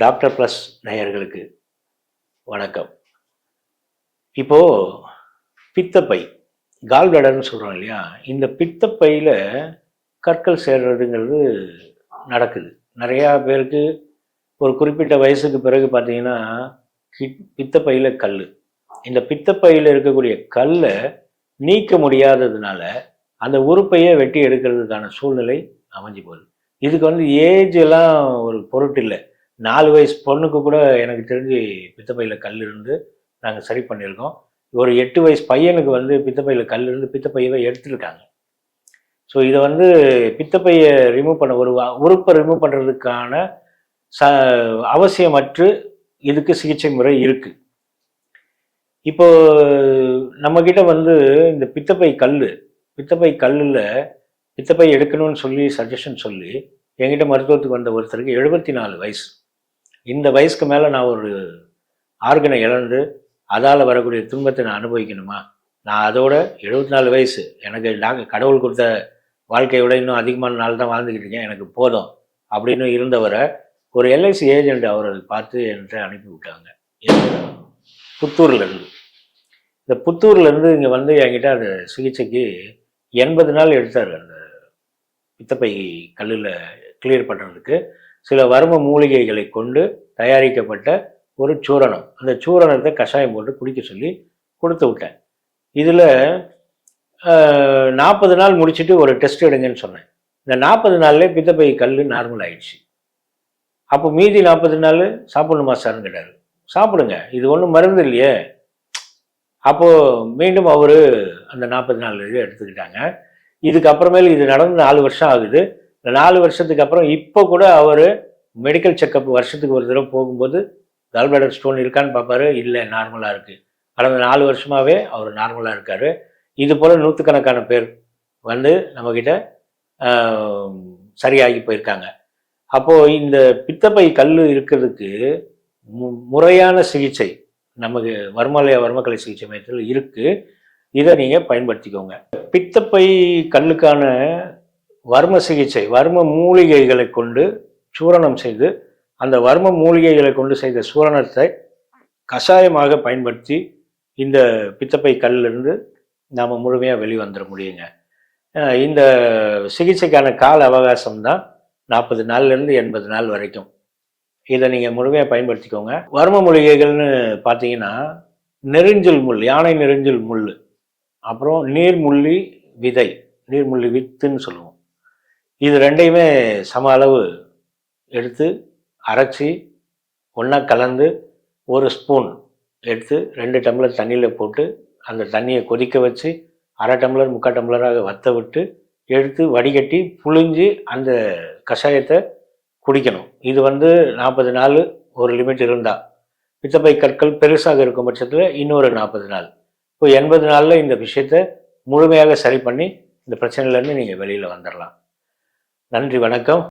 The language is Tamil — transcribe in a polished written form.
டாக்டர் ப்ளஸ் நேயர்களுக்கு வணக்கம். இப்போ பித்தப்பை கால் பிளாடர்னு சொல்கிறோம் இல்லையா, இந்த பித்தப்பையில் கற்கள் சேர்றதுங்கிறது நடக்குது. நிறையா பேருக்கு ஒரு குறிப்பிட்ட வயசுக்கு பிறகு பார்த்தீங்கன்னா பித்தப்பையில் கல், இந்த பித்தப்பையில் இருக்கக்கூடிய கல்லை நீக்க முடியாததுனால அந்த உறுப்பையே வெட்டி எடுக்கிறதுக்கான சூழ்நிலை அமைஞ்சு போகுது. இதுக்கு ஏஜ் எல்லாம் ஒரு பொருட்டு இல்லை. 4 வயசு பொண்ணுக்கு கூட எனக்கு தெரிஞ்சு பித்தப்பையில் கல் இருந்து நாங்கள் சரி பண்ணியிருக்கோம். ஒரு 8 வயசு பையனுக்கு பித்தப்பையில் கல் இருந்து பித்தப்பையவே எடுத்துருக்காங்க. ஸோ இதை பித்தப்பையை ரிமூவ் பண்ண ஒரு உறுப்பை ரிமூவ் பண்ணுறதுக்கான அவசியமற்று இதுக்கு சிகிச்சை முறை இருக்குது. இப்போ நம்மக்கிட்ட இந்த பித்தப்பை கல்லில் பித்தப்பை எடுக்கணும்னு சொல்லி சஜஷன் சொல்லி என்கிட்ட மருத்துவத்துக்கு வந்த ஒருத்தருக்கு 74 வயசு. இந்த வயசுக்கு மேலே நான் ஒரு ஆர்கனை இழந்து அதால் வரக்கூடிய துன்பத்தை நான் அனுபவிக்கணுமா? நான் அதோட 74 வயசு, எனக்கு கடவுள் கொடுத்த வாழ்க்கையை விட இன்னும் அதிகமான நாள் தான் வாழ்ந்துக்கிட்டு இருக்கேன், எனக்கு போதும் அப்படின்னு இருந்தவரை ஒரு எல்ஐசி ஏஜெண்ட் அவரை பார்த்து என்கிட்ட அனுப்பி விட்டாங்க. புத்தூர்லேருந்து. இந்த புத்தூர்லேருந்து இங்கே என்கிட்ட அந்த சிகிச்சைக்கு 80 நாள் எடுத்தார். அந்த பித்தப்பை கல்லில் கிளியர் பண்ணுறதுக்கு சில வர்ம மூலிகைகளை கொண்டு தயாரிக்கப்பட்ட ஒரு சூரணம். அந்த சூரணத்தை கஷாயம் போட்டு குடிக்க சொல்லி கொடுத்து விட்டேன். இதில் 40 நாள் முடிச்சுட்டு ஒரு டெஸ்ட் எடுங்கன்னு சொன்னேன். இந்த 40 நாள்லேயே பித்தப்பை கல் நார்மல் ஆயிடுச்சு. அப்போ மீதி 40 நாள் சாப்பிடணுமா சார்னு கேட்டார். சாப்பிடுங்க, இது ஒன்றும் மருந்து இல்லையே. அப்போது மீண்டும் அவர் அந்த 40 நாள் இது எடுத்துக்கிட்டாங்க. இதுக்கப்புறமேல் இது நடந்து 4 வருஷம் ஆகுது. இந்த 4 வருஷத்துக்கு அப்புறம் இப்போ கூட அவர் மெடிக்கல் செக்கப் வருஷத்துக்கு ஒரு தடவை போகும்போது கால் பிளாடர் ஸ்டோன் இருக்கான்னு பார்ப்பாரு. இல்லை, நார்மலாக இருக்குது. கடந்த 4 வருஷமாகவே அவர் நார்மலாக இருக்கார். இது போல் நூற்றுக்கணக்கான பேர் நம்மக்கிட்ட சரியாகி போயிருக்காங்க. அப்போது இந்த பித்தப்பை கல் இருக்கிறதுக்கு முறையான சிகிச்சை நமக்கு வர்மக்கலை சிகிச்சை மையத்தில் இருக்குது. இதை நீங்கள் பயன்படுத்திக்கோங்க. பித்தப்பை கல்லுக்கான வர்ம சிகிச்சை வர்ம மூலிகைகளை கொண்டு சூரணம் செய்து அந்த வர்ம மூலிகைகளை கொண்டு செய்த சூரணத்தை கஷாயமாக பயன்படுத்தி இந்த பித்தப்பை கல்லிருந்து நாம் முழுமையாக வெளிவந்துட முடியுங்க. இந்த சிகிச்சைக்கான கால அவகாசம் தான் 40 நாள்லேருந்து 80 நாள் வரைக்கும். இதை நீங்கள் முழுமையாக பயன்படுத்திக்கோங்க. வர்ம மூலிகைகள்னு பார்த்தீங்கன்னா நெருஞ்சில் முள், யானை நெருஞ்சில் முள், அப்புறம் நீர்முள்ளி விதை, நீர்முள்ளி வித்துன்னு சொல்லுவோம். இது ரெண்டையுமே சம அளவு எடுத்து அரைச்சி ஒன்றா கலந்து ஒரு ஸ்பூன் எடுத்து 2 டம்ளர் தண்ணியில் போட்டு அந்த தண்ணியை கொதிக்க வச்சு 1/2 டம்ளர் 3/4 டம்ளராக வற்ற விட்டு எடுத்து வடிகட்டி புழிஞ்சு அந்த கஷாயத்தை குடிக்கணும். இது 40 நாள் ஒரு லிமிட் இருந்தால், பித்தப்பை கற்கள் பெருசாக இருக்கும் பட்சத்தில் இன்னொரு 40 நாள். இப்போ 80 நாளில் இந்த விஷயத்தை முழுமையாக சரி பண்ணி இந்த பிரச்சனையிலேருந்து நீங்கள் வெளியில் வந்துடலாம். நன்றி, வணக்கம்.